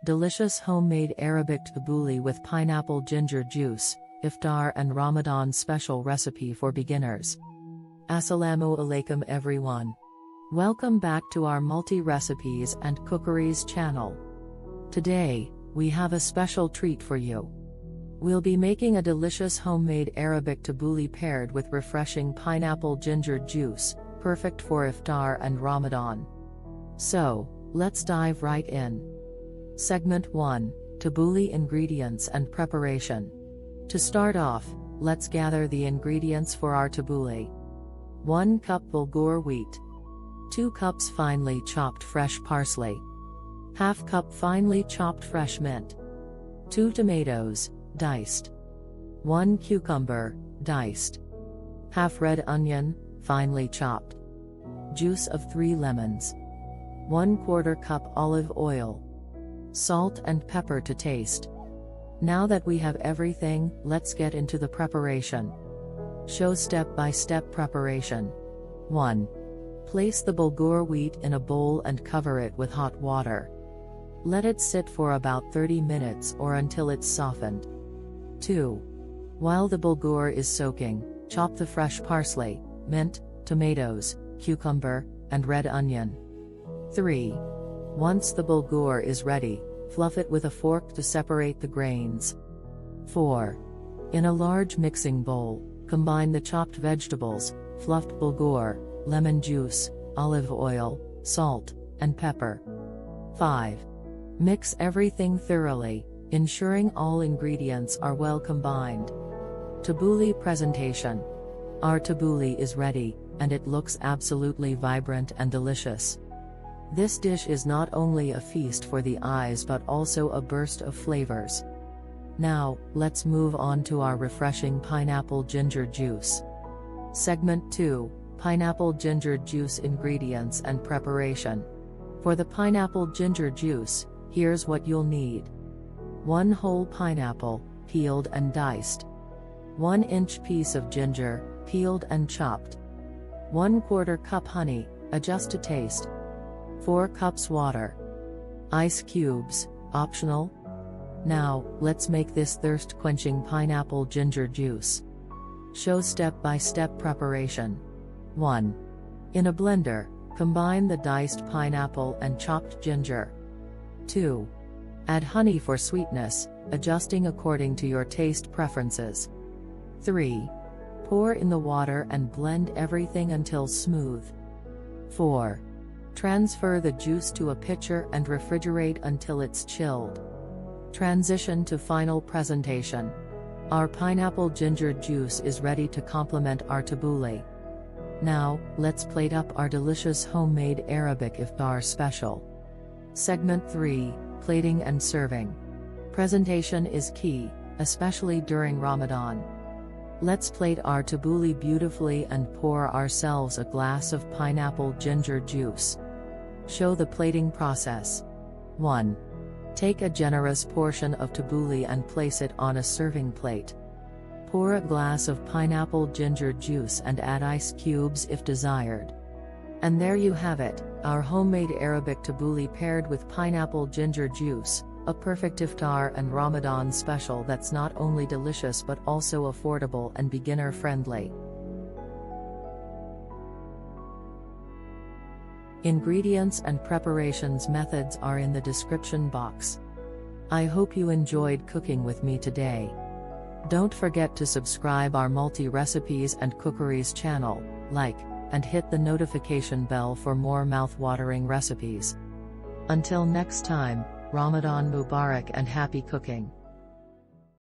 delicious homemade Arabic tabbouleh with pineapple ginger juice, Iftar and Ramadan special recipe for beginners. Assalamu alaikum everyone. Welcome back to our multi-recipes and cookeries channel. Today, we have a special treat for you. We'll be making a delicious homemade Arabic tabbouleh paired with refreshing pineapple ginger juice, perfect for Iftar and Ramadan. So, let's dive right in. Segment 1, Tabbouleh ingredients and preparation. To start off, let's gather the ingredients for our tabbouleh. 1 cup bulgur wheat. 2 cups finely chopped fresh parsley. Half cup finely chopped fresh mint. 2 tomatoes, diced. 1 cucumber, diced. Half red onion, finely chopped. Juice of 3 lemons. 1/4 cup olive oil. Salt and pepper to taste. Now that we have everything, let's get into the preparation. Show step-by-step preparation. 1. Place the bulgur wheat in a bowl and cover it with hot water. Let it sit for about 30 minutes or until it's softened. 2. While the bulgur is soaking, chop the fresh parsley, mint, tomatoes, cucumber, and red onion. 3. Once the bulgur is ready, fluff it with a fork to separate the grains. 4. In a large mixing bowl, combine the chopped vegetables, fluffed bulgur, lemon juice, olive oil, salt, and pepper. 5. Mix everything thoroughly, ensuring all ingredients are well combined. Tabbouleh presentation. Our tabbouleh is ready, and it looks absolutely vibrant and delicious. This dish is not only a feast for the eyes but also a burst of flavors. Now, let's move on to our refreshing pineapple ginger juice. Segment 2, Pineapple ginger juice ingredients and preparation. For the pineapple ginger juice, here's what you'll need. 1 whole pineapple, peeled and diced. 1-inch piece of ginger, peeled and chopped. 1/4 cup honey, adjust to taste. 4 cups water. Ice cubes, optional. Now, let's make this thirst-quenching pineapple ginger juice. Show step-by-step preparation. 1. In a blender, combine the diced pineapple and chopped ginger. 2. Add honey for sweetness, adjusting according to your taste preferences. 3. Pour in the water and blend everything until smooth. 4. Transfer the juice to a pitcher and refrigerate until it's chilled. Transition to final presentation. Our pineapple ginger juice is ready to complement our tabbouleh. Now, let's plate up our delicious homemade Arabic Iftar special. Segment 3, Plating and Serving. Presentation is key, especially during Ramadan. Let's plate our tabbouleh beautifully and pour ourselves a glass of pineapple ginger juice. Show the plating process. 1. Take a generous portion of tabbouleh and place it on a serving plate. Pour a glass of pineapple ginger juice and add ice cubes if desired. And there you have it, our homemade Arabic tabbouleh paired with pineapple ginger juice, a perfect Iftar and Ramadan special that's not only delicious but also affordable and beginner-friendly. Ingredients and preparations methods are in the description box. I hope you enjoyed cooking with me today. Don't forget to subscribe our multi-recipes and cookeries channel, like, and hit the notification bell for more mouth-watering recipes. Until next time, Ramadan Mubarak and happy cooking.